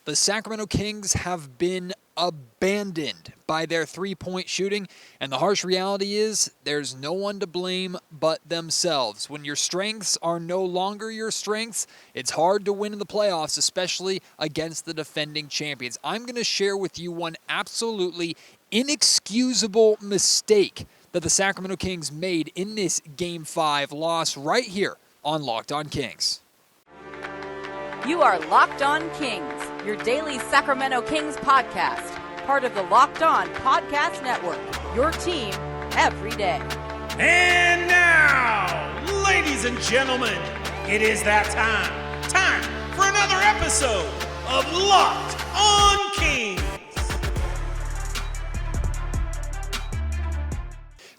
The Sacramento Kings have been abandoned by their three-point shooting, and the harsh reality is there's no one to blame but themselves. When your strengths are no longer your strengths, it's hard to win in the playoffs, especially against the defending champions. I'm going to share with you one absolutely inexcusable mistake that the Sacramento Kings made in this Game 5 loss right here on Locked On Kings. You are Locked On Kings, your daily Sacramento Kings podcast, part of the Locked On Podcast Network, your team every day. And now, ladies and gentlemen, it is that time for another episode of Locked On Kings.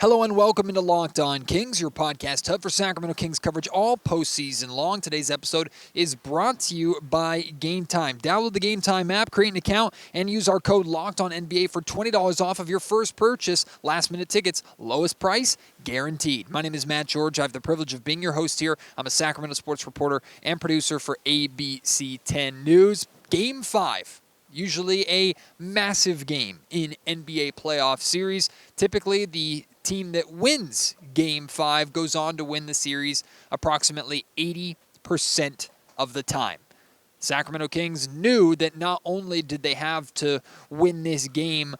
Hello and welcome into Locked On Kings, your podcast hub for Sacramento Kings coverage all postseason long. Today's episode is brought to you by Game Time. Download the Game Time app, create an account, and use our code LOCKEDONNBA for $20 off of your first purchase. Last-minute tickets, lowest price, guaranteed. My name is Matt George. I have the privilege of being your host here. I'm a Sacramento sports reporter and producer for ABC 10 News. Game 5. Usually a massive game in NBA playoff series. Typically, the team that wins Game 5 goes on to win the series approximately 80% of the time. Sacramento Kings knew that not only did they have to win this game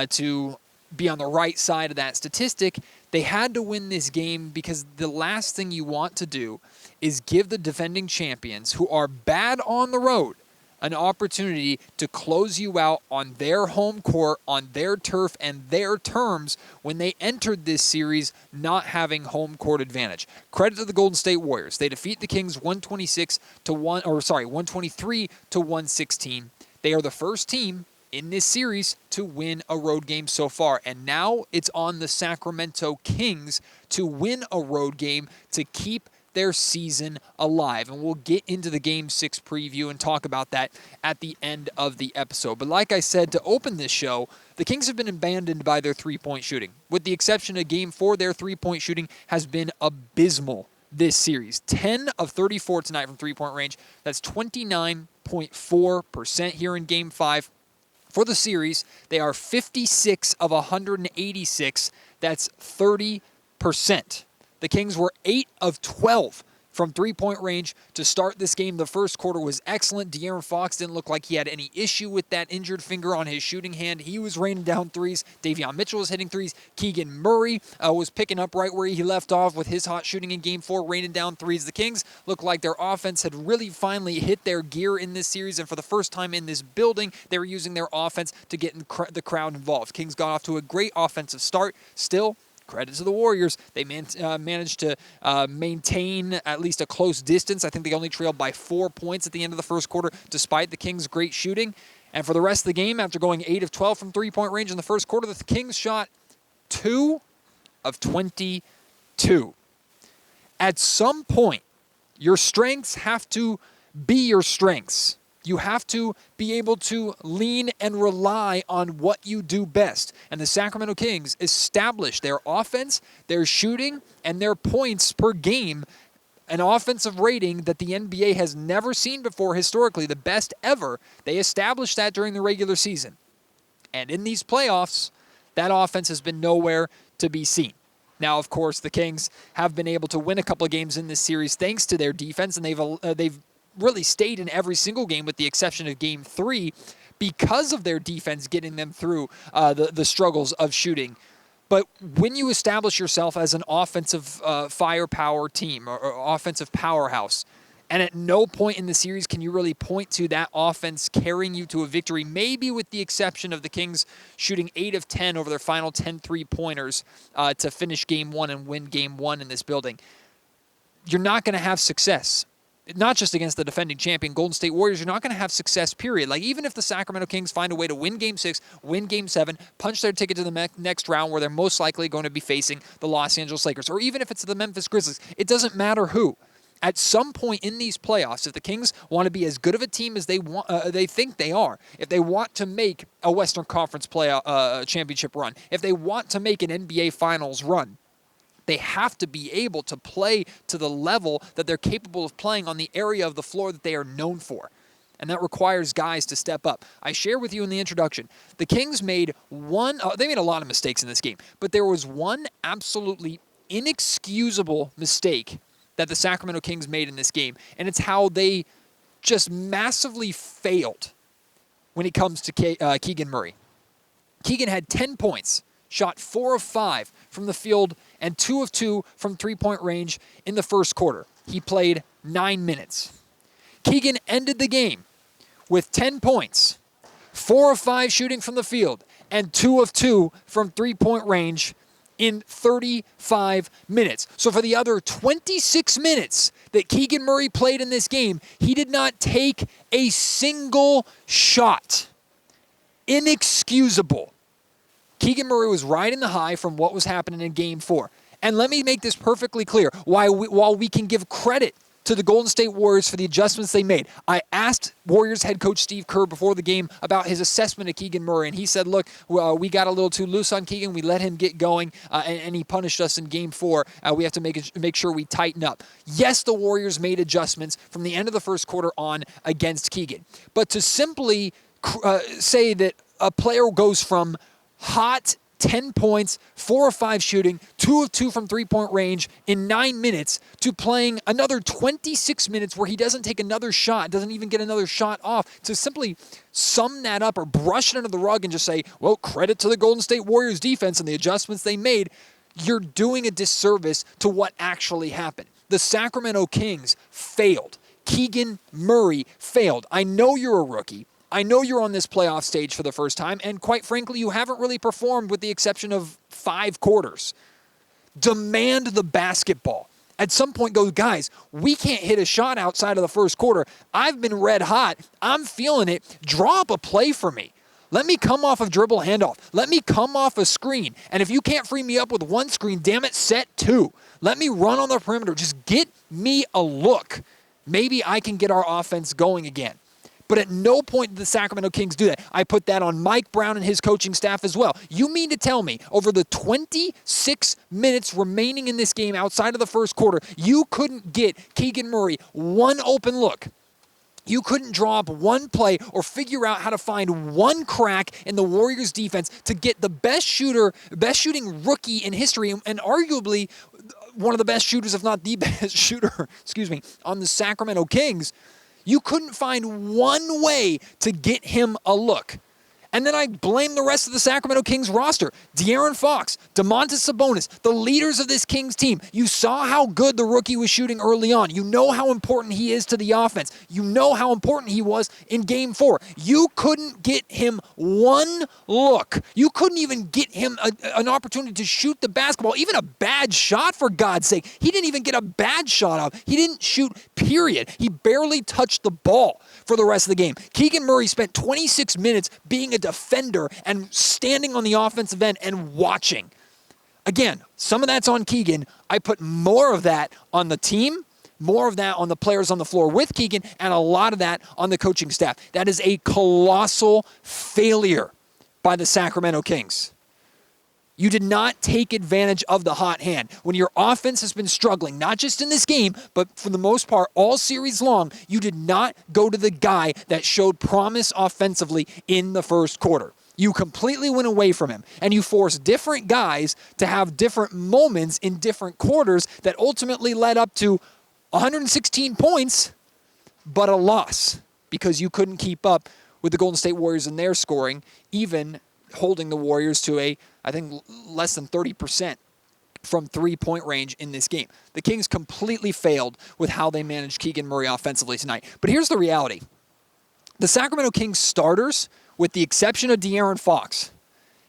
to be on the right side of that statistic, they had to win this game because the last thing you want to do is give the defending champions, who are bad on the road, an opportunity to close you out on their home court, on their turf, and their terms when they entered this series not having home court advantage. Credit to the Golden State Warriors. They defeat the Kings 123 to 116. They are the first team in this series to win a road game so far, and now it's on the Sacramento Kings to win a road game to keep their season alive. And we'll get into the Game 6 preview and talk about that at the end of the episode. But like I said, to open this show, the Kings have been abandoned by their three-point shooting. With the exception of Game 4, their three-point shooting has been abysmal this series. 10 of 34 tonight from three-point range. That's 29.4% here in Game 5. For the series, they are 56 of 186. That's 30%. The Kings were 8 of 12 from three-point range to start this game. The first quarter was excellent. De'Aaron Fox didn't look like he had any issue with that injured finger on his shooting hand. He was raining down threes. Davion Mitchell was hitting threes. Keegan Murray was picking up right where he left off with his hot shooting in Game 4, raining down threes. The Kings looked like their offense had really finally hit their gear in this series, and for the first time in this building, they were using their offense to get the crowd involved. Kings got off to a great offensive start. Still, credit to the Warriors. They managed to maintain at least a close distance. I think they only trailed by 4 points at the end of the first quarter, despite the Kings' great shooting. And for the rest of the game, after going 8 of 12 from three-point range in the first quarter, the Kings shot 2 of 22. At some point, your strengths have to be your strengths. You have to be able to lean and rely on what you do best. And the Sacramento Kings established their offense, their shooting, and their points per game, an offensive rating that the NBA has never seen before historically, the best ever. They established that during the regular season. And in these playoffs, that offense has been nowhere to be seen. Now, of course, the Kings have been able to win a couple of games in this series thanks to their defense, and they've really stayed in every single game with the exception of Game 3 because of their defense getting them through the struggles of shooting. But when you establish yourself as an offensive firepower team or offensive powerhouse, and at no point in the series can you really point to that offense carrying you to a victory, maybe with the exception of the Kings shooting 8 of 10 over their final 10 three-pointers to finish Game 1 and win Game 1 in this building, you're not going to have success. Not just against the defending champion Golden State Warriors, you're not going to have success, period. Like, even if the Sacramento Kings find a way to win Game 6, win Game 7, punch their ticket to the next round where they're most likely going to be facing the Los Angeles Lakers, or even if it's the Memphis Grizzlies, it doesn't matter who. At some point in these playoffs, if the Kings want to be as good of a team as they think they are, if they want to make a Western Conference championship run, if they want to make an NBA Finals run, they have to be able to play to the level that they're capable of playing on the area of the floor that they are known for. and that requires guys to step up. I share with you in the introduction, the Kings made they made a lot of mistakes in this game, but there was one absolutely inexcusable mistake that the Sacramento Kings made in this game, and it's how they just massively failed when it comes to Keegan Murray. Keegan had 10 points, shot 4 of 5 from the field, and 2 of 2 from three-point range in the first quarter. He played 9 minutes. Keegan ended the game with 10 points, 4 of 5 shooting from the field, and 2 of 2 from three-point range in 35 minutes. So for the other 26 minutes that Keegan Murray played in this game, he did not take a single shot. Inexcusable. Keegan Murray was riding the high from what was happening in Game 4. And let me make this perfectly clear. While we can give credit to the Golden State Warriors for the adjustments they made, I asked Warriors head coach Steve Kerr before the game about his assessment of Keegan Murray, and he said, look, we got a little too loose on Keegan. We let him get going, and he punished us in Game 4. We have to make sure we tighten up. Yes, the Warriors made adjustments from the end of the first quarter on against Keegan. But to simply say that a player goes from hot 10 points, 4 of 5 shooting, 2 of 2 from three-point range in 9 minutes to playing another 26 minutes where he doesn't take another shot, doesn't even get another shot off, to simply sum that up or brush it under the rug and just say, well, credit to the Golden State Warriors defense and the adjustments they made, you're doing a disservice to what actually happened. The Sacramento Kings failed. Keegan Murray failed. I know you're a rookie. I know you're on this playoff stage for the first time, and quite frankly, you haven't really performed with the exception of 5 quarters. Demand the basketball. At some point, go, guys, we can't hit a shot outside of the first quarter. I've been red hot. I'm feeling it. Draw up a play for me. Let me come off of dribble handoff. Let me come off a screen. And if you can't free me up with one screen, damn it, set 2. Let me run on the perimeter. Just get me a look. Maybe I can get our offense going again. But at no point did the Sacramento Kings do that. I put that on Mike Brown and his coaching staff as well. You mean to tell me, over the 26 minutes remaining in this game outside of the first quarter, you couldn't get Keegan Murray one open look? You couldn't draw up one play or figure out how to find one crack in the Warriors defense to get the best shooting rookie in history, and arguably one of the best shooters, if not the best shooter, on the Sacramento Kings. You couldn't find one way to get him a look. And then I blame the rest of the Sacramento Kings roster. De'Aaron Fox, Domantas Sabonis, the leaders of this Kings team. You saw how good the rookie was shooting early on. You know how important he is to the offense. You know how important he was in Game 4. You couldn't get him one look. You couldn't even get him an opportunity to shoot the basketball, even a bad shot, for God's sake. He didn't even get a bad shot off. He didn't shoot, period. He barely touched the ball for the rest of the game. Keegan Murray spent 26 minutes being a defender and standing on the offensive end and watching. Again, some of that's on Keegan. I put more of that on the team, more of that on the players on the floor with Keegan, and a lot of that on the coaching staff. That is a colossal failure by the Sacramento Kings. You did not take advantage of the hot hand. When your offense has been struggling, not just in this game, but for the most part, all series long, you did not go to the guy that showed promise offensively in the first quarter. You completely went away from him, and you forced different guys to have different moments in different quarters that ultimately led up to 116 points, but a loss because you couldn't keep up with the Golden State Warriors in their scoring, even holding the Warriors to I think less than 30% from three-point range in this game. The Kings completely failed with how they managed Keegan Murray offensively tonight. But here's the reality. The Sacramento Kings starters, with the exception of De'Aaron Fox,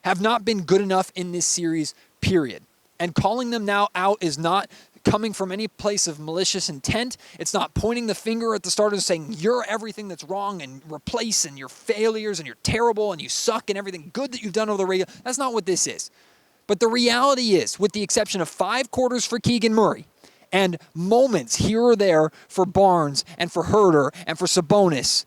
have not been good enough in this series, period. And calling them now out is not coming from any place of malicious intent. It's not pointing the finger at the starters saying, you're everything that's wrong and replace and you're failures and you're terrible and you suck and everything good that you've done over the regular. That's not what this is. But the reality is, with the exception of 5 quarters for Keegan Murray and moments here or there for Barnes and for Herter and for Sabonis,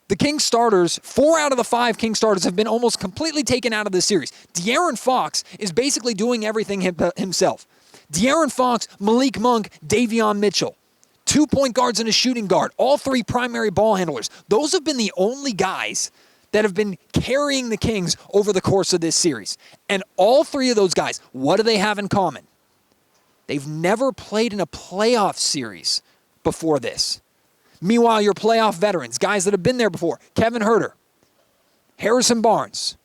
the Kings starters, 4 out of the 5 Kings starters have been almost completely taken out of this series. De'Aaron Fox is basically doing everything himself. De'Aaron Fox, Malik Monk, Davion Mitchell. 2 point guards and a shooting guard, all 3 primary ball handlers. Those have been the only guys that have been carrying the Kings over the course of this series. And all 3 of those guys, what do they have in common? They've never played in a playoff series before this. Meanwhile, your playoff veterans, guys that have been there before, Kevin Huerter, Harrison Barnes,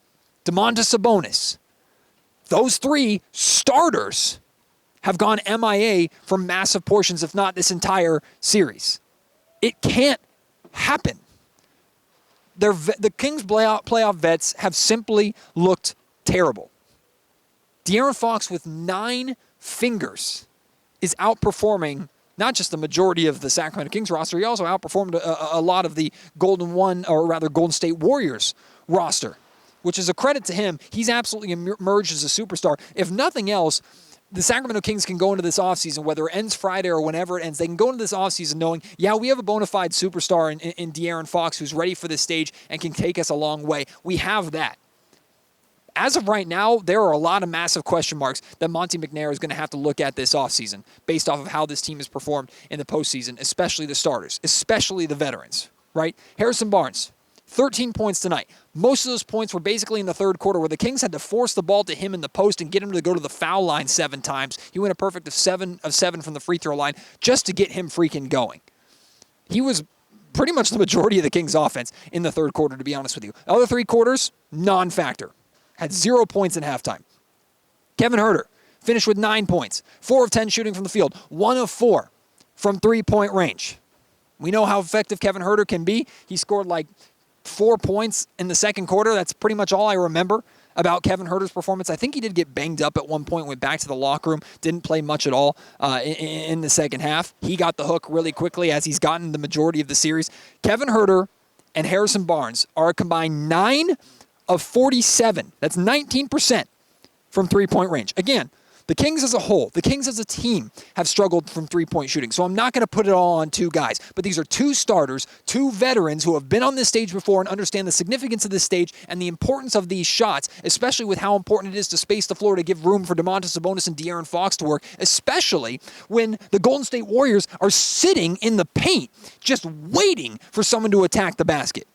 Domantas Sabonis, those 3 starters have gone MIA for massive portions, if not this entire series. It can't happen. The Kings playoff vets have simply looked terrible. De'Aaron Fox with 9 fingers is outperforming not just the majority of the Sacramento Kings roster, he also outperformed a lot of the Golden State Warriors roster, which is a credit to him. He's absolutely emerged as a superstar. If nothing else, the Sacramento Kings can go into this offseason, whether it ends Friday or whenever it ends, they can go into this offseason knowing, yeah, we have a bona fide superstar in De'Aaron Fox who's ready for this stage and can take us a long way. We have that. As of right now, there are a lot of massive question marks that Monte McNair is going to have to look at this offseason based off of how this team has performed in the postseason, especially the starters, especially the veterans, right? Harrison Barnes, 13 points tonight. Most of those points were basically in the third quarter where the Kings had to force the ball to him in the post and get him to go to the foul line 7 times. He went a perfect of 7 from the free throw line just to get him freaking going. He was pretty much the majority of the Kings offense in the third quarter, to be honest with you. The other 3 quarters, non-factor. Had 0 points in halftime. Kevin Huerter finished with 9 points, 4 of 10 shooting from the field, 1 of 4 from 3-point range. We know how effective Kevin Huerter can be. He scored like 4 points in the second quarter. That's pretty much all I remember about Kevin Huerter's performance. I think he did get banged up at one point, went back to the locker room, didn't play much at all in the second half. He got the hook really quickly as he's gotten the majority of the series. Kevin Huerter and Harrison Barnes are a combined 9 of 47. That's 19% from 3-point range. Again, the Kings as a whole, the Kings as a team have struggled from 3-point shooting. So I'm not going to put it all on 2 guys, but these are 2 starters, 2 veterans who have been on this stage before and understand the significance of this stage and the importance of these shots, especially with how important it is to space the floor to give room for Domantas Sabonis and De'Aaron Fox to work, especially when the Golden State Warriors are sitting in the paint just waiting for someone to attack the basket.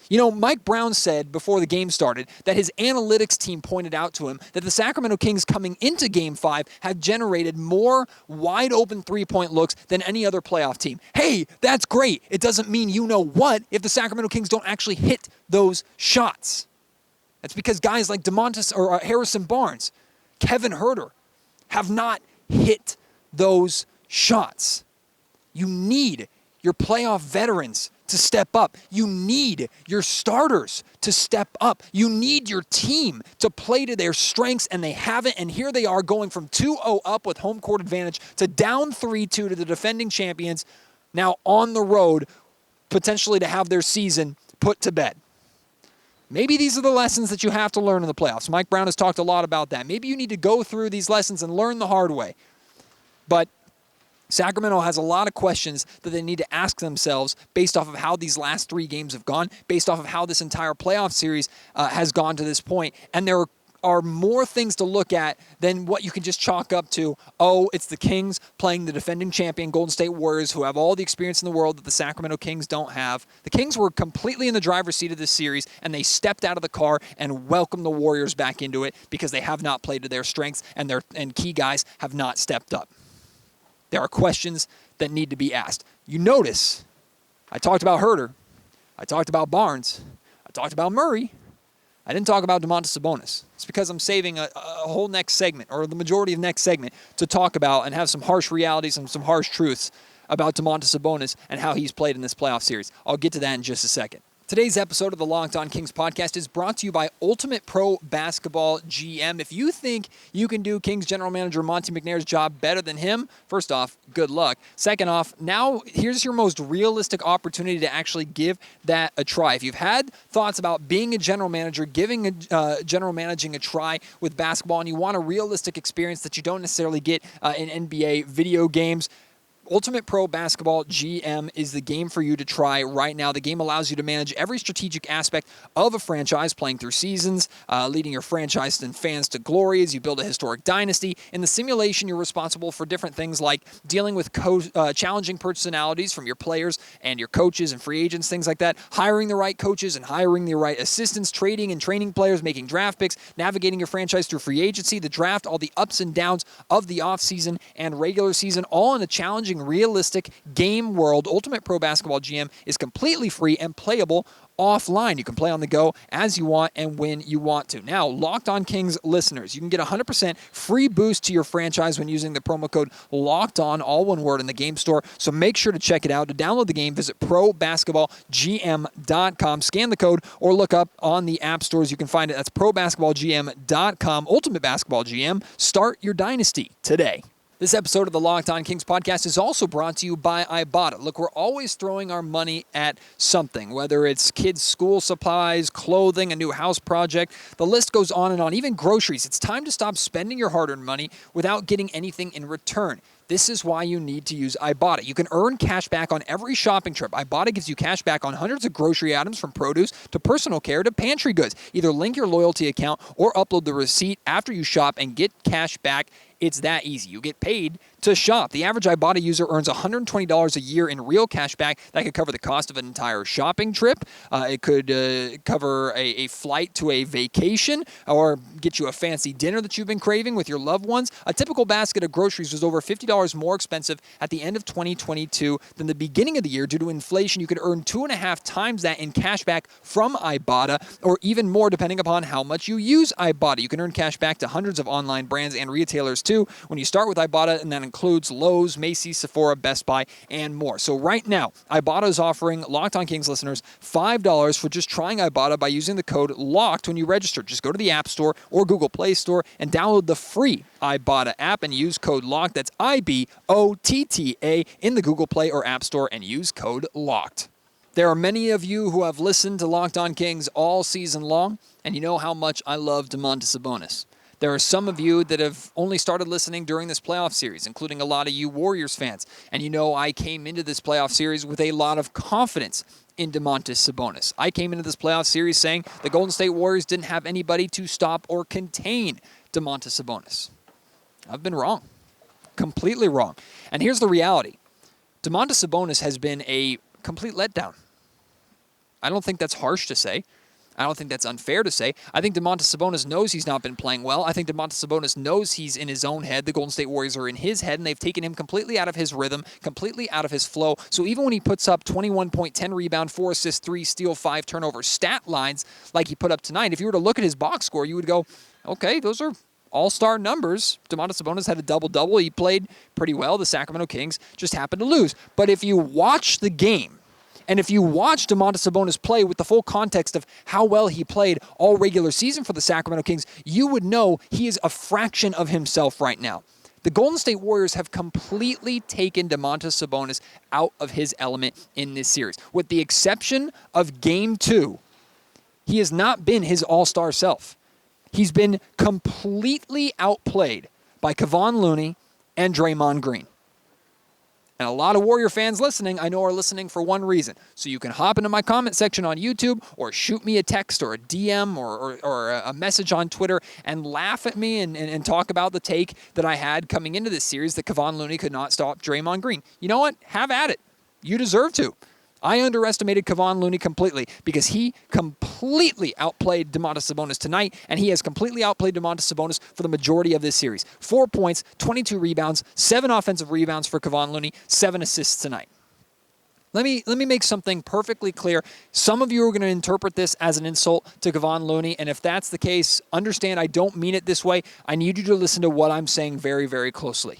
You know, Mike Brown said before the game started that his analytics team pointed out to him that the Sacramento Kings coming into Game 5 have generated more wide-open 3-point looks than any other playoff team. Hey, that's great. It doesn't mean you know what if the Sacramento Kings don't actually hit those shots. That's because guys like Harrison Barnes, Kevin Huerter have not hit those shots. You need your playoff veterans to step up. You need your starters to step up. You need your team to play to their strengths, and they haven't. And here they are going from 2-0 up with home court advantage to down 3-2 to the defending champions, now on the road, potentially to have their season put to bed. Maybe these are the lessons that you have to learn in the playoffs. Mike Brown has talked a lot about that. Maybe you need to go through these lessons and learn the hard way. But Sacramento has a lot of questions that they need to ask themselves based off of how these last 3 games have gone, based off of how this entire playoff series has gone to this point. And there are more things to look at than what you can just chalk up to, oh, it's the Kings playing the defending champion Golden State Warriors who have all the experience in the world that the Sacramento Kings don't have. The Kings were completely in the driver's seat of this series, and they stepped out of the car and welcomed the Warriors back into it because they have not played to their strengths, and key guys have not stepped up. There are questions that need to be asked. You notice, I talked about Huerter, I talked about Barnes, I talked about Murray, I didn't talk about Domantas Sabonis. It's because I'm saving a whole next segment, or the majority of next segment, to talk about and have some harsh realities and some harsh truths about Domantas Sabonis and how he's played in this playoff series. I'll get to that in just a second. Today's episode of the Locked On Kings podcast is brought to you by Ultimate Pro Basketball GM. If you think you can do Kings general manager Monte McNair's job better than him, first off, good luck. Second off, now here's your most realistic opportunity to actually give that a try. If you've had thoughts about being a general manager, giving general managing a try with basketball, and you want a realistic experience that you don't necessarily get in NBA video games, Ultimate Pro Basketball GM is the game for you to try right now. The game allows you to manage every strategic aspect of a franchise, playing through seasons, leading your franchise and fans to glory as you build a historic dynasty. In the simulation, you're responsible for different things like dealing with challenging personalities from your players and your coaches and free agents, things like that, hiring the right coaches and hiring the right assistants, trading and training players, making draft picks, navigating your franchise through free agency, the draft, all the ups and downs of the offseason and regular season, all in a challenging, realistic game world. Ultimate Pro Basketball GM is completely free and playable offline. You can play on the go as you want and when you want to. Now, Locked On Kings listeners, you can get 100% free boost to your franchise when using the promo code Locked On, all one word, in the game store. So make sure to check it out. To download the game, visit probasketballgm.com, scan the code, or look up on the app stores. You can find it. That's probasketballgm.com. Ultimate Basketball GM. Start your dynasty today. This episode of the Locked On Kings podcast is also brought to you by Ibotta. Look, we're always throwing our money at something, whether it's kids' school supplies, clothing, a new house project. The list goes on and on, even groceries. It's time to stop spending your hard-earned money without getting anything in return. This is why you need to use Ibotta. You can earn cash back on every shopping trip. Ibotta gives you cash back on hundreds of grocery items, from produce to personal care to pantry goods. Either link your loyalty account or upload the receipt after you shop and get cash back. It's that easy. You get paid to shop. The average Ibotta user earns $120 a year in real cash back. That could cover the cost of an entire shopping trip. It could cover a flight to a vacation, or get you a fancy dinner that you've been craving with your loved ones. A typical basket of groceries was over $50 more expensive at the end of 2022 than the beginning of the year. Due to inflation, you could earn 2.5 times that in cash back from Ibotta, or even more depending upon how much you use Ibotta. You can earn cash back to hundreds of online brands and retailers too when you start with Ibotta, and that includes Lowe's, Macy's, Sephora, Best Buy, and more. So right now, Ibotta is offering Locked On Kings listeners $5 for just trying Ibotta by using the code LOCKED when you register. Just go to the App Store or Google Play Store and download the free Ibotta app and use code LOCKED. That's IBOTTA in the Google Play or App Store, and use code LOCKED. There are many of you who have listened to Locked On Kings all season long, and you know how much I love Domantas Sabonis. There are some of you that have only started listening during this playoff series, including a lot of you Warriors fans. And you know I came into this playoff series with a lot of confidence in Domantas Sabonis. I came into this playoff series saying the Golden State Warriors didn't have anybody to stop or contain Domantas Sabonis. I've been wrong. Completely wrong. And here's the reality. Domantas Sabonis has been a complete letdown. I don't think that's harsh to say. I don't think that's unfair to say. I think Domantas Sabonis knows he's not been playing well. I think Domantas Sabonis knows he's in his own head. The Golden State Warriors are in his head, and they've taken him completely out of his rhythm, completely out of his flow. So even when he puts up 21 point, 10 rebound, 4 assists, 3 steal, 5 turnover stat lines like he put up tonight, if you were to look at his box score, you would go, okay, those are all-star numbers. Domantas Sabonis had a double-double. He played pretty well. The Sacramento Kings just happened to lose. But if you watch the game, and if you watch Domantas Sabonis play with the full context of how well he played all regular season for the Sacramento Kings, you would know he is a fraction of himself right now. The Golden State Warriors have completely taken Domantas Sabonis out of his element in this series. With the exception of Game 2, he has not been his all-star self. He's been completely outplayed by Kevon Looney and Draymond Green. And a lot of Warrior fans listening, I know, are listening for one reason. So you can hop into my comment section on YouTube, or shoot me a text or a DM or a message on Twitter and laugh at me and talk about the take that I had coming into this series that Kevon Looney could not stop Draymond Green. You know what? Have at it. You deserve to. I underestimated Kevon Looney completely because he completely outplayed Domantas Sabonis tonight, and he has completely outplayed Domantas Sabonis for the majority of this series. 4 points, 22 rebounds, 7 offensive rebounds for Kevon Looney, 7 assists tonight. Let me make something perfectly clear. Some of you are going to interpret this as an insult to Kevon Looney, and if that's the case, understand I don't mean it this way. I need you to listen to what I'm saying very, very closely.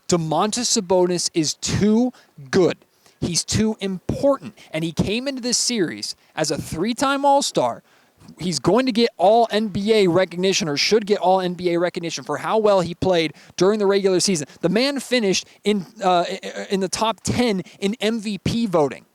Domantas Sabonis is too good. He's too important, and he came into this series as a 3-time All-Star. He's going to get all NBA recognition, or should get all NBA recognition, for how well he played during the regular season. The man finished in the top 10 in MVP voting.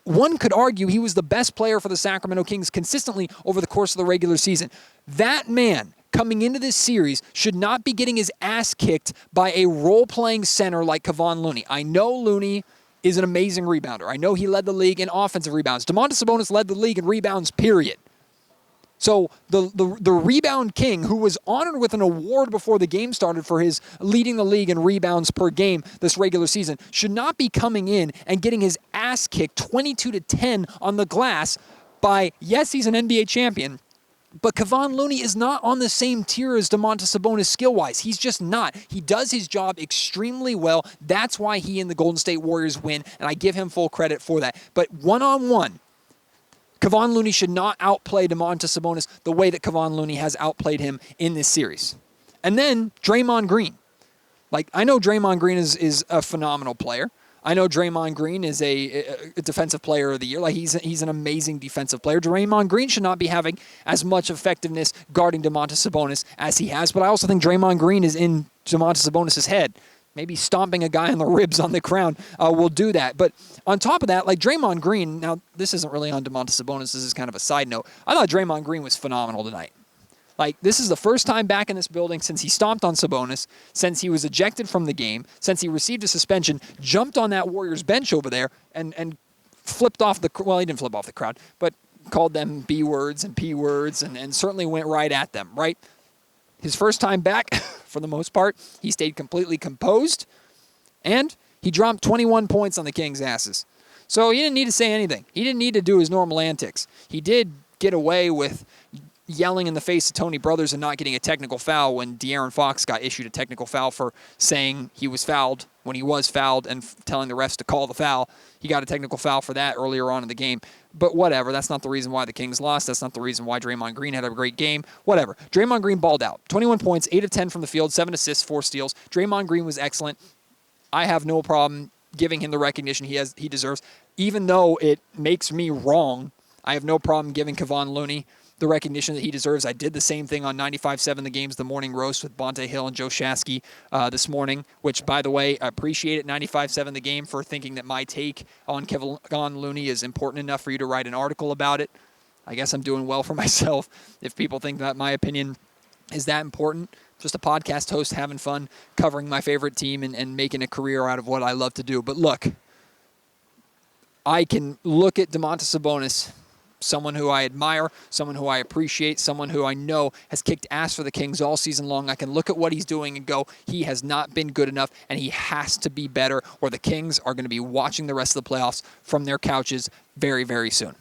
One could argue he was the best player for the Sacramento Kings consistently over the course of the regular season. That man coming into this series should not be getting his ass kicked by a role-playing center like Kevon Looney. I know Looney is an amazing rebounder. I know he led the league in offensive rebounds. Domantas Sabonis led the league in rebounds, period. So the rebound king, who was honored with an award before the game started for his leading the league in rebounds per game this regular season, should not be coming in and getting his ass kicked 22-10 on the glass by, yes, he's an NBA champion, but Kevon Looney is not on the same tier as Domantas Sabonis skill-wise. He's just not. He does his job extremely well. That's why he and the Golden State Warriors win, and I give him full credit for that. But one-on-one, Kevon Looney should not outplay Domantas Sabonis the way that Kevon Looney has outplayed him in this series. And then Draymond Green. I know Draymond Green is a phenomenal player. I know Draymond Green is a defensive player of the year. He's an amazing defensive player. Draymond Green should not be having as much effectiveness guarding Domantas Sabonis as he has, but I also think Draymond Green is in Domantas Sabonis' head. Maybe stomping a guy on the ribs on the ground will do that. But on top of that, Draymond Green, now this isn't really on Domantas Sabonis, this is kind of a side note. I thought Draymond Green was phenomenal tonight. This is the first time back in this building since he stomped on Sabonis, since he was ejected from the game, since he received a suspension, jumped on that Warriors bench over there, and flipped off he didn't flip off the crowd, but called them B words and P words and certainly went right at them, right? His first time back, for the most part, he stayed completely composed, and he dropped 21 points on the Kings' asses. So he didn't need to say anything. He didn't need to do his normal antics. He did get away with yelling in the face of Tony Brothers and not getting a technical foul when De'Aaron Fox got issued a technical foul for saying he was fouled when he was fouled and telling the refs to call the foul. He got a technical foul for that earlier on in the game. But whatever, that's not the reason why the Kings lost. That's not the reason why Draymond Green had a great game. Whatever. Draymond Green balled out. 21 points, 8 of 10 from the field, 7 assists, 4 steals. Draymond Green was excellent. I have no problem giving him the recognition he deserves. Even though it makes me wrong, I have no problem giving Kevon Looney the recognition that he deserves. I did the same thing on 95.7 The Game's The Morning Roast with Bonte Hill and Joe Shasky this morning, which, by the way, I appreciate it, 95.7 The Game, for thinking that my take on Kevon Looney is important enough for you to write an article about it. I guess I'm doing well for myself if people think that my opinion is that important. Just a podcast host having fun, covering my favorite team and making a career out of what I love to do. But look, I can look at Domantas Sabonis, someone who I admire, someone who I appreciate, someone who I know has kicked ass for the Kings all season long. I can look at what he's doing and go, he has not been good enough, and he has to be better, or the Kings are going to be watching the rest of the playoffs from their couches very, very soon.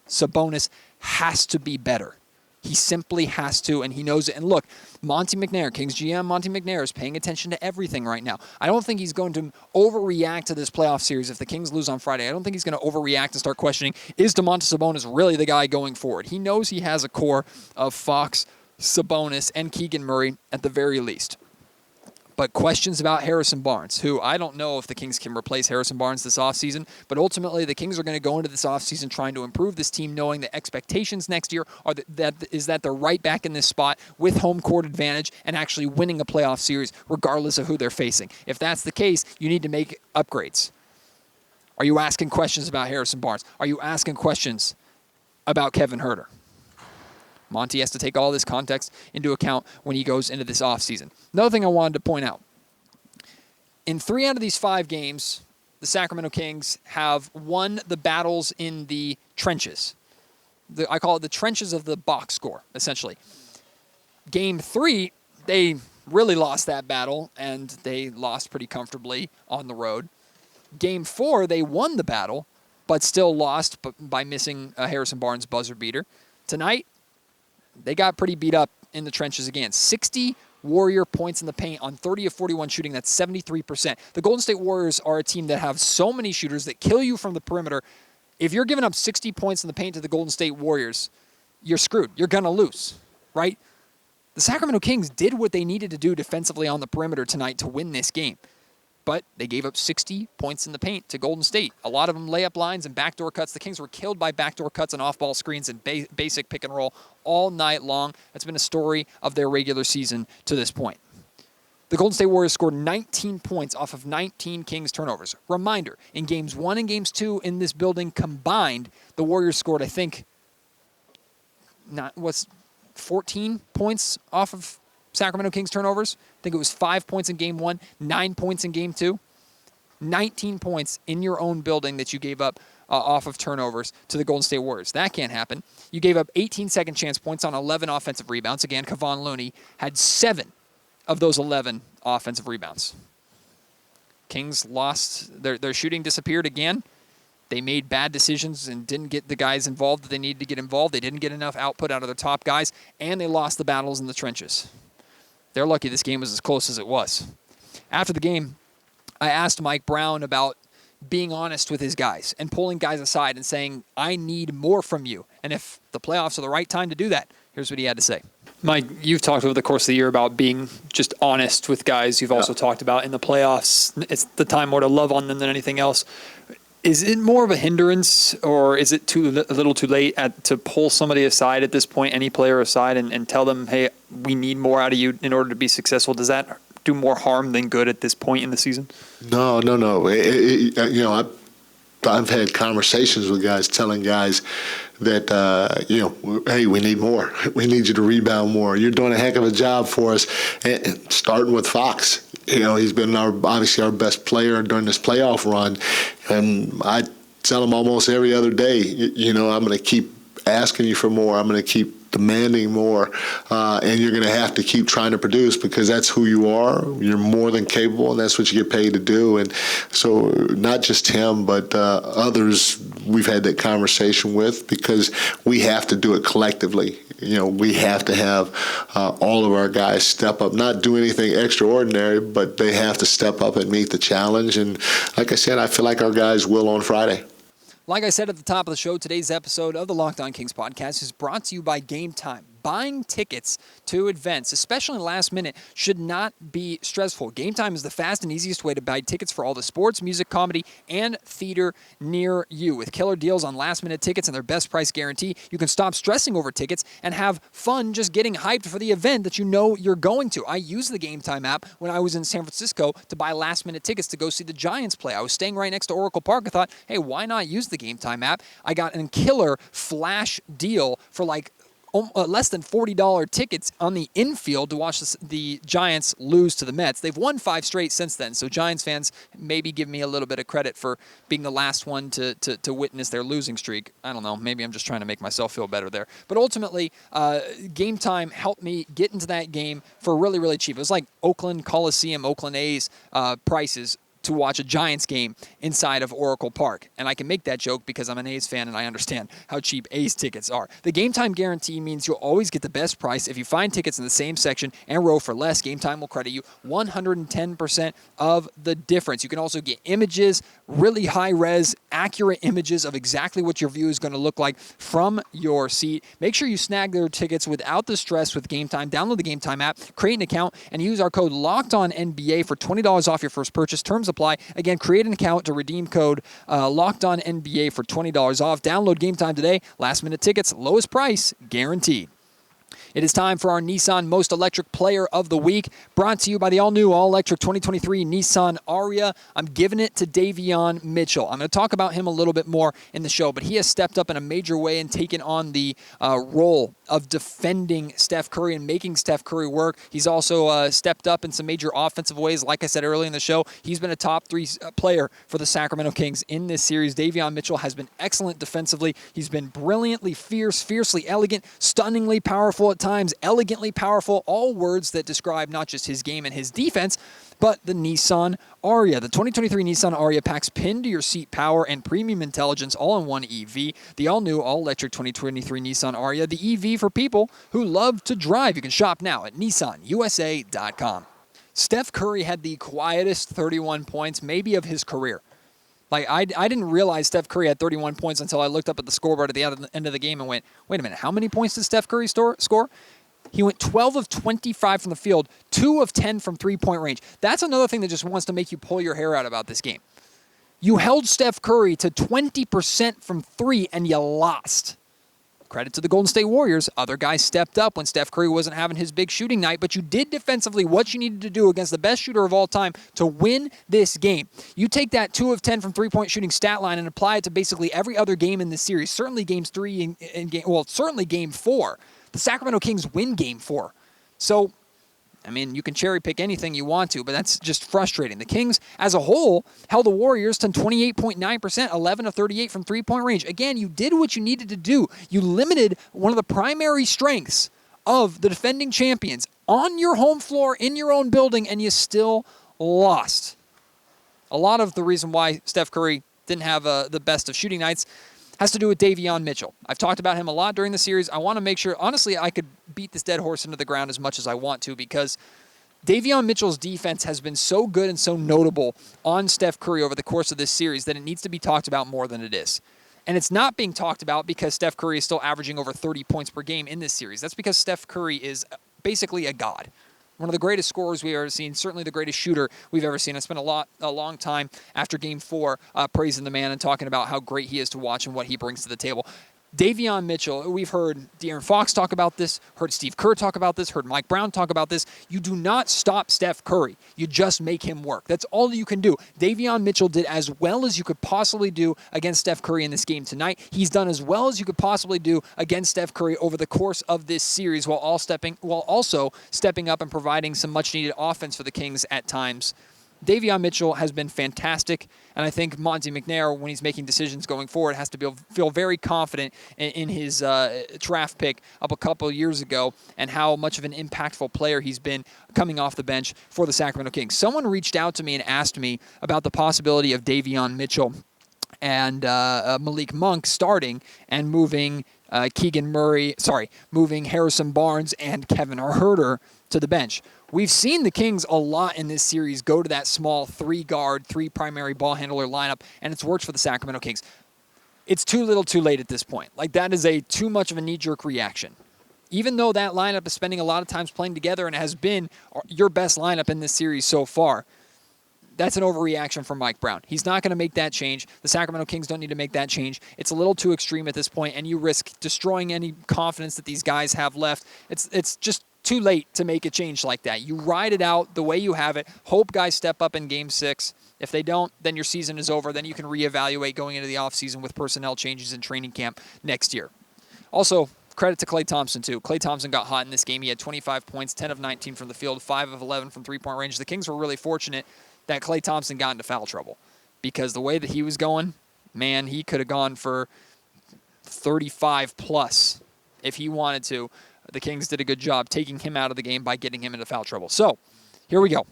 Sabonis has to be better. He simply has to, and he knows it. And look, Monty McNair, Kings GM Monty McNair, is paying attention to everything right now. I don't think he's going to overreact to this playoff series if the Kings lose on Friday. I don't think he's going to overreact and start questioning, is Domantas Sabonis really the guy going forward? He knows he has a core of Fox, Sabonis, and Keegan Murray at the very least. But questions about Harrison Barnes, who I don't know if the Kings can replace Harrison Barnes this offseason, but ultimately the Kings are going to go into this offseason trying to improve this team, knowing the expectations next year are that they're right back in this spot with home court advantage and actually winning a playoff series regardless of who they're facing. If that's the case, you need to make upgrades. Are you asking questions about Harrison Barnes? Are you asking questions about Kevin Huerter? Monty has to take all this context into account when he goes into this offseason. Another thing I wanted to point out. In 3 out of these 5 games, the Sacramento Kings have won the battles in the trenches. I call it the trenches of the box score, essentially. Game 3, they really lost that battle, and they lost pretty comfortably on the road. Game 4, they won the battle, but still lost by missing a Harrison Barnes buzzer beater. Tonight, they got pretty beat up in the trenches again. 60 Warrior points in the paint on 30 of 41 shooting. That's 73%. The Golden State Warriors are a team that have so many shooters that kill you from the perimeter. If you're giving up 60 points in the paint to the Golden State Warriors, you're screwed. You're going to lose, right? The Sacramento Kings did what they needed to do defensively on the perimeter tonight to win this game. But they gave up 60 points in the paint to Golden State. A lot of them layup lines and backdoor cuts. The Kings were killed by backdoor cuts and off-ball screens and basic pick and roll all night long. That's been a story of their regular season to this point. The Golden State Warriors scored 19 points off of 19 Kings turnovers. Reminder, in Games 1 and Games 2 in this building combined, the Warriors scored, I think, 14 points off of Sacramento Kings turnovers. I think it was 5 points in game 1, 9 points in game 2. 19 points in your own building that you gave up off of turnovers to the Golden State Warriors. That can't happen. You gave up 18 second chance points on 11 offensive rebounds. Again, Kevon Looney had 7 of those 11 offensive rebounds. Kings lost. Their shooting disappeared again. They made bad decisions and didn't get the guys involved that they needed to get involved. They didn't get enough output out of their top guys, and they lost the battles in the trenches. They're lucky this game was as close as it was. After the game, I asked Mike Brown about being honest with his guys and pulling guys aside and saying, I need more from you. And if the playoffs are the right time to do that, here's what he had to say. Mike, you've talked over the course of the year about being just honest with guys. You've also talked about in the playoffs, it's the time more to love on them than anything else. Is it more of a hindrance, or is it a little too late to pull somebody aside at this point, any player aside, and tell them, hey, we need more out of you in order to be successful? Does that do more harm than good at this point in the season? No. I've had conversations with guys telling guys that, hey, we need more. We need you to rebound more. You're doing a heck of a job for us. And starting with Fox. He's been obviously our best player during this playoff run. And I tell him almost every other day, I'm going to keep asking you for more. I'm going to keep demanding more, and you're going to have to keep trying to produce because that's who you are. You're more than capable, and that's what you get paid to do. And so not just him, but others we've had that conversation with, because we have to do it collectively. We have to have all of our guys step up, not do anything extraordinary, but they have to step up and meet the challenge. And like I said, I feel like our guys will on Friday. Like I said at the top of the show, today's episode of the Locked On Kings podcast is brought to you by Game Time. Buying tickets to events, especially last minute, should not be stressful. Game Time is the fast and easiest way to buy tickets for all the sports, music, comedy, and theater near you. With killer deals on last-minute tickets and their best price guarantee, you can stop stressing over tickets and have fun just getting hyped for the event that you know you're going to. I used the Game Time app when I was in San Francisco to buy last-minute tickets to go see the Giants play. I was staying right next to Oracle Park. I thought, hey, why not use the Game Time app? I got a killer flash deal for less than $40 tickets on the infield to watch the Giants lose to the Mets. They've won 5 straight since then, so Giants fans maybe give me a little bit of credit for being the last one to witness their losing streak. I don't know. Maybe I'm just trying to make myself feel better there. But ultimately, Game Time helped me get into that game for really, really cheap. It was like Oakland Coliseum, Oakland A's prices to watch a Giants game inside of Oracle Park. And I can make that joke because I'm an A's fan and I understand how cheap A's tickets are. The Game Time guarantee means you'll always get the best price. If you find tickets in the same section and row for less, Game Time will credit you 110% of the difference. You can also get images, really high-res, accurate images of exactly what your view is going to look like from your seat. Make sure you snag their tickets without the stress with Game Time. Download the Game Time app, create an account, and use our code LOCKEDONNBA for $20 off your first purchase. Terms apply. Again, create an account to redeem code LOCKEDONNBA for $20 off. Download Game Time today. Last-minute tickets, lowest price, guaranteed. It is time for our Nissan Most Electric Player of the Week, brought to you by the all-new, all-electric 2023 Nissan Ariya. I'm giving it to Davion Mitchell. I'm going to talk about him a little bit more in the show, but he has stepped up in a major way and taken on the role of defending Steph Curry and making Steph Curry work. He's also stepped up in some major offensive ways. Like I said earlier in the show, he's been a top 3 player for the Sacramento Kings in this series. Davion Mitchell has been excellent defensively. He's been brilliantly fierce, fiercely elegant, stunningly powerful at times, elegantly powerful, all words that describe not just his game and his defense, but the Nissan Ariya. The 2023 Nissan Ariya packs pin-to-your-seat power and premium intelligence all in one EV. The all-new, all-electric 2023 Nissan Ariya, the EV for people who love to drive. You can shop now at nissanusa.com. Steph Curry had the quietest 31 points maybe of his career. I didn't realize Steph Curry had 31 points until I looked up at the scoreboard at the end of the game and went, wait a minute, how many points did Steph Curry score? He went 12 of 25 from the field, 2 of 10 from three-point range. That's another thing that just wants to make you pull your hair out about this game. You held Steph Curry to 20% from 3 and you lost. Credit to the Golden State Warriors. Other guys stepped up when Steph Curry wasn't having his big shooting night, but you did defensively what you needed to do against the best shooter of all time to win this game. You take that 2 of 10 from three-point shooting stat line and apply it to basically every other game in this series, certainly games 3 and certainly game 4. The Sacramento Kings win Game 4. So, I mean, you can cherry pick anything you want to, but that's just frustrating. The Kings, as a whole, held the Warriors to 28.9%, 11 of 38 from three-point range. Again, you did what you needed to do. You limited one of the primary strengths of the defending champions on your home floor, in your own building, and you still lost. A lot of the reason why Steph Curry didn't have the best of shooting nights has to do with Davion Mitchell. I've talked about him a lot during the series. I want to make sure, honestly, I could beat this dead horse into the ground as much as I want to, because Davion Mitchell's defense has been so good and so notable on Steph Curry over the course of this series that it needs to be talked about more than it is. And it's not being talked about because Steph Curry is still averaging over 30 points per game in this series. That's because Steph Curry is basically a god. One of the greatest scorers we've ever seen, certainly the greatest shooter we've ever seen. I spent a long time after Game 4 praising the man and talking about how great he is to watch and what he brings to the table. Davion Mitchell, we've heard De'Aaron Fox talk about this, heard Steve Kerr talk about this, heard Mike Brown talk about this. You do not stop Steph Curry. You just make him work. That's all you can do. Davion Mitchell did as well as you could possibly do against Steph Curry in this game tonight. He's done as well as you could possibly do against Steph Curry over the course of this series, while also stepping up and providing some much-needed offense for the Kings at times. Davion Mitchell has been fantastic, and I think Monty McNair, when he's making decisions going forward, has to feel very confident in his draft pick up a couple of years ago and how much of an impactful player he's been coming off the bench for the Sacramento Kings. Someone reached out to me and asked me about the possibility of Davion Mitchell and Malik Monk starting and moving moving Harrison Barnes and Kevin Huerter to the bench. We've seen the Kings a lot in this series go to that small three-guard, three-primary ball handler lineup, and it's worked for the Sacramento Kings. It's too little too late at this point. Like, that is too much of a knee-jerk reaction. Even though that lineup is spending a lot of times playing together and has been your best lineup in this series so far, that's an overreaction from Mike Brown. He's not going to make that change. The Sacramento Kings don't need to make that change. It's a little too extreme at this point, and you risk destroying any confidence that these guys have left. It's just too late to make a change like that. You ride it out the way you have it. Hope guys step up in Game 6. If they don't, then your season is over. Then you can reevaluate going into the offseason with personnel changes in training camp next year. Also, credit to Klay Thompson, too. Klay Thompson got hot in this game. He had 25 points, 10 of 19 from the field, 5 of 11 from three-point range. The Kings were really fortunate that Klay Thompson got into foul trouble, because the way that he was going, man, he could have gone for 35-plus if he wanted to. The Kings did a good job taking him out of the game by getting him into foul trouble. So, here we go.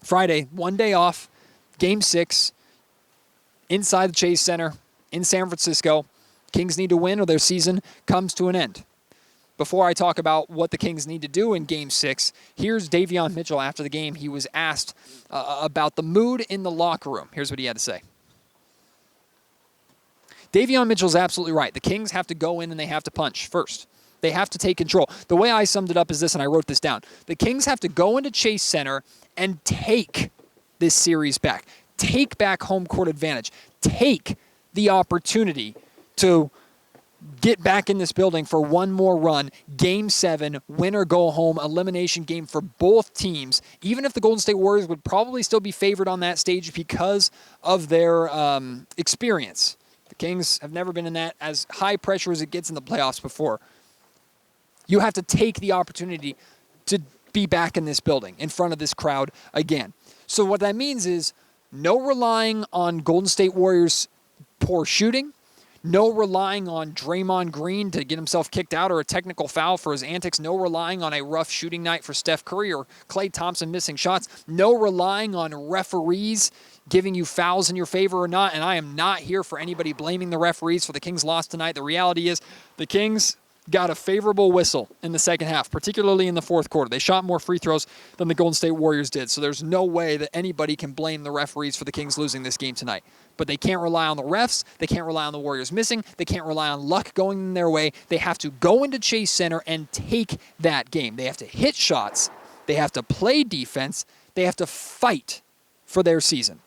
Friday, 1 day off, Game 6, inside the Chase Center in San Francisco. Kings need to win or their season comes to an end. Before I talk about what the Kings need to do in Game 6, here's Davion Mitchell after the game. He was asked about the mood in the locker room. Here's what he had to say. Davion Mitchell's absolutely right. The Kings have to go in and they have to punch first. They have to take control. The way I summed it up is this, and I wrote this down. The Kings have to go into Chase Center and take this series back. Take back home court advantage. Take the opportunity to get back in this building for one more run. Game 7, win or go home, elimination game for both teams. Even if the Golden State Warriors would probably still be favored on that stage because of their experience. The Kings have never been in that as high pressure as it gets in the playoffs before. You have to take the opportunity to be back in this building, in front of this crowd again. So what that means is no relying on Golden State Warriors' poor shooting, no relying on Draymond Green to get himself kicked out or a technical foul for his antics, no relying on a rough shooting night for Steph Curry or Klay Thompson missing shots, no relying on referees giving you fouls in your favor or not. And I am not here for anybody blaming the referees for the Kings' loss tonight. The reality is the Kings got a favorable whistle in the second half, particularly in the fourth quarter. They shot more free throws than the Golden State Warriors did, so there's no way that anybody can blame the referees for the Kings losing this game tonight. But they can't rely on the refs. They can't rely on the Warriors missing. They can't rely on luck going in their way. They have to go into Chase Center and take that game. They have to hit shots. They have to play defense. They have to fight for their season.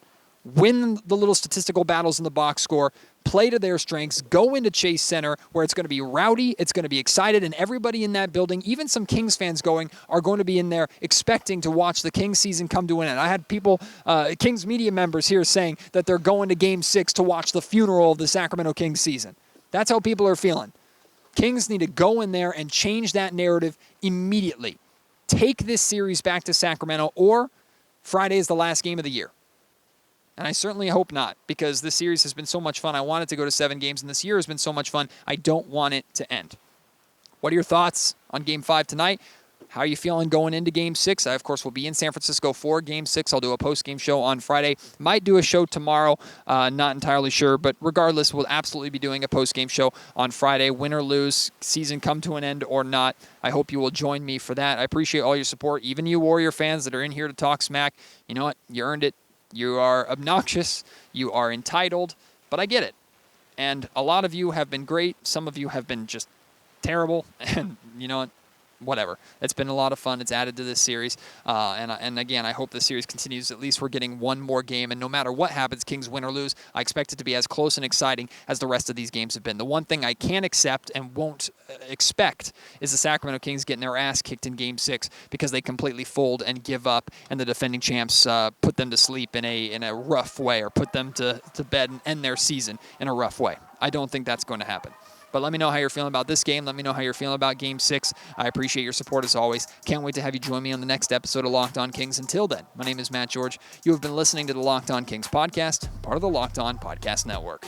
Win the little statistical battles in the box score, play to their strengths, go into Chase Center where it's going to be rowdy, it's going to be excited, and everybody in that building, even some Kings fans are going to be in there expecting to watch the Kings season come to an end. I had people, Kings media members here saying that they're going to Game 6 to watch the funeral of the Sacramento Kings season. That's how people are feeling. Kings need to go in there and change that narrative immediately. Take this series back to Sacramento, or Friday is the last game of the year. And I certainly hope not, because this series has been so much fun. I want it to go to 7 games, and this year has been so much fun. I don't want it to end. What are your thoughts on Game 5 tonight? How are you feeling going into Game 6? I, of course, will be in San Francisco for Game 6. I'll do a post-game show on Friday. Might do a show tomorrow. Not entirely sure. But regardless, we'll absolutely be doing a post-game show on Friday. Win or lose, season come to an end or not. I hope you will join me for that. I appreciate all your support, even you Warrior fans that are in here to talk smack. You know what? You earned it. You are obnoxious. You are entitled. But I get it. And a lot of you have been great. Some of you have been just terrible. And you know what? Whatever. It's been a lot of fun. It's added to this series. And again, I hope this series continues. At least we're getting one more game. And no matter what happens, Kings win or lose, I expect it to be as close and exciting as the rest of these games have been. The one thing I can't accept and won't expect is the Sacramento Kings getting their ass kicked in Game 6 because they completely fold and give up, and the defending champs put them to sleep in a rough way, or put them to bed and end their season in a rough way. I don't think that's going to happen. But let me know how you're feeling about this game. Let me know how you're feeling about Game 6. I appreciate your support as always. Can't wait to have you join me on the next episode of Locked On Kings. Until then, my name is Matt George. You have been listening to the Locked On Kings podcast, part of the Locked On Podcast Network.